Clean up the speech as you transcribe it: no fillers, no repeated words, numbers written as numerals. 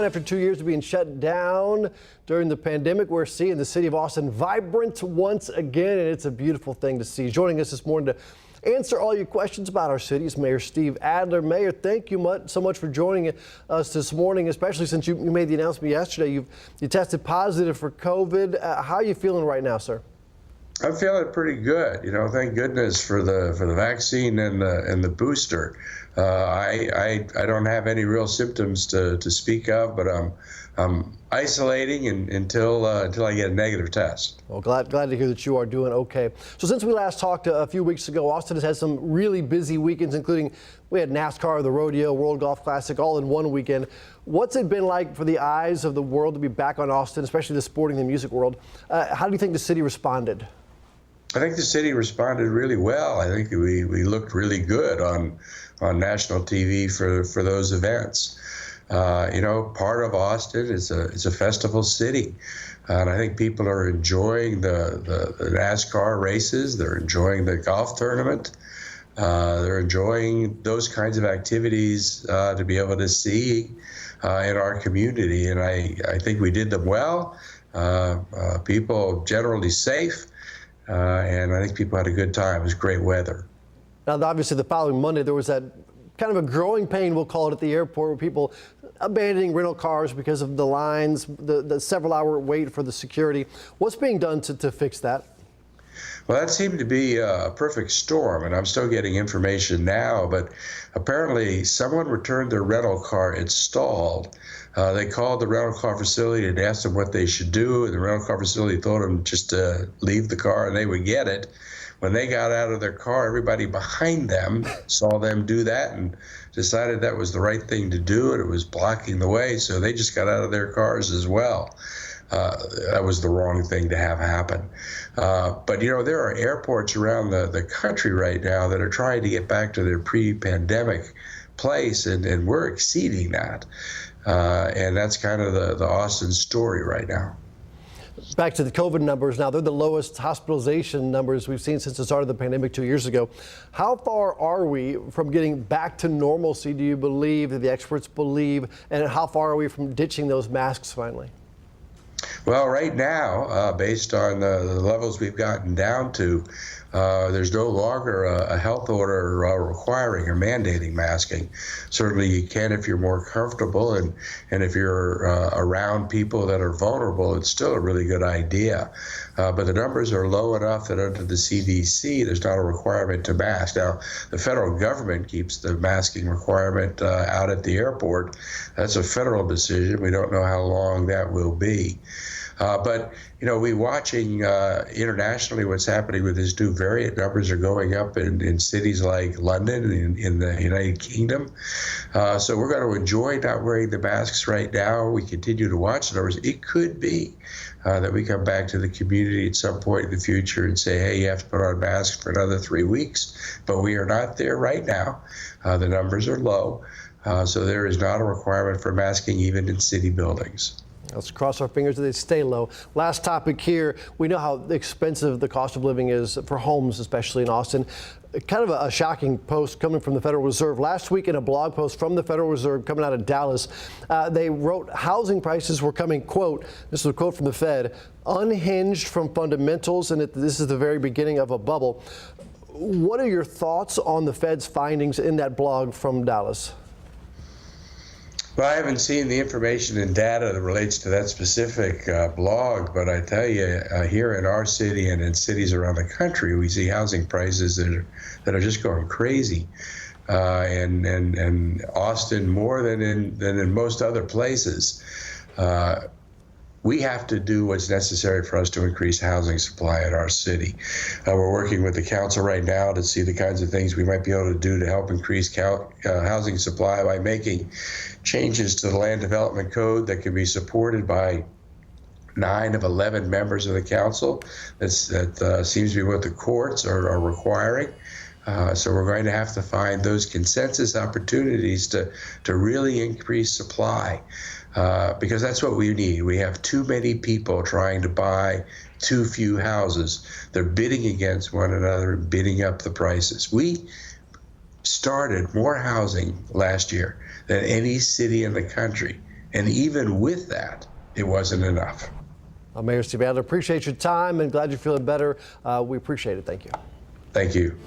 After 2 years of being shut down during the pandemic, we're seeing the city of Austin vibrant once again, and it's a beautiful thing to see. Joining us this morning to answer all your questions about our city is Mayor Steve Adler. Mayor, thank you so much for joining us this morning, especially since you made the announcement yesterday. You tested positive for COVID. How are you feeling right now, sir? I'm feeling pretty good. Thank goodness for the vaccine and the booster. I don't have any real symptoms to speak of, but I'm isolating until I get a negative test. Well, glad to hear that you are doing okay. So since we last talked a few weeks ago, Austin has had some really busy weekends, including we had NASCAR, the Rodeo, World Golf Classic, all in one weekend. What's it been like for the eyes of the world to be back on Austin, especially the sporting and music world? How do you think the city responded? I think the city responded really well. I think we looked really good on national TV for those events. Part of Austin is a festival city, and I think people are enjoying the NASCAR races. They're enjoying the golf tournament. They're enjoying those kinds of activities to be able to see in our community, and I think we did them well. People generally safe. And I think people had a good time. It was great weather. Now, obviously, the following Monday, there was that kind of a growing pain, we'll call it, at the airport, where people abandoning rental cars because of the lines, the several-hour wait for the security. What's being done to fix that? Well, that seemed to be a perfect storm, and I'm still getting information now, but apparently someone returned their rental car installed. They called the rental car facility and asked them what they should do, and the rental car facility told them just to leave the car and they would get it. When they got out of their car, everybody behind them saw them do that and decided that was the right thing to do, and it was blocking the way, so they just got out of their cars as well. That was the wrong thing to have happen. But there are airports around the country right now that are trying to get back to their pre-pandemic place, and we're exceeding that. And that's kind of the Austin story right now. Back to the COVID numbers now. They're the lowest hospitalization numbers we've seen since the start of the pandemic 2 years ago. How far are we from getting back to normalcy, do you believe, that the experts believe? And how far are we from ditching those masks finally? Well, right now, based on the levels we've gotten down to, there's no longer a health order requiring or mandating masking. Certainly you can if you're more comfortable, and if you're around people that are vulnerable, it's still a really good idea. But the numbers are low enough that under the CDC, there's not a requirement to mask. Now, the federal government keeps the masking requirement out at the airport. That's a federal decision. We don't know how long that will be. But we're watching internationally what's happening with this new variant. Numbers are going up in cities like London in the United Kingdom. So we're going to enjoy not wearing the masks right now. We continue to watch the numbers. It could be that we come back to the community at some point in the future and say, hey, you have to put on masks for another 3 weeks. But we are not there right now. The numbers are low. So there is not a requirement for masking even in city buildings. Let's cross our fingers that they stay low. Last topic here. We know how expensive the cost of living is for homes, especially in Austin. Kind of a shocking post coming from the Federal Reserve. Last week in a blog post from the Federal Reserve coming out of Dallas, they wrote housing prices were coming, quote, this is a quote from the Fed, unhinged from fundamentals, and this is the very beginning of a bubble. What are your thoughts on the Fed's findings in that blog from Dallas? Well, I haven't seen the information and data that relates to that specific blog, but I tell you, here in our city and in cities around the country, we see housing prices that are just going crazy. And Austin more than in most other places. We have to do what's necessary for us to increase housing supply in our city. We're working with the council right now to see the kinds of things we might be able to do to help increase housing supply by making changes to the land development code that can be supported by 9 of 11 members of the council. That seems to be what the courts are requiring. So we're going to have to find those consensus opportunities to really increase supply. Because that's what we need. We have too many people trying to buy too few houses. They're bidding against one another and bidding up the prices. We started more housing last year than any city in the country. And even with that, it wasn't enough. Mayor Steve Adler, appreciate your time and glad you're feeling better. We appreciate it. Thank you. Thank you.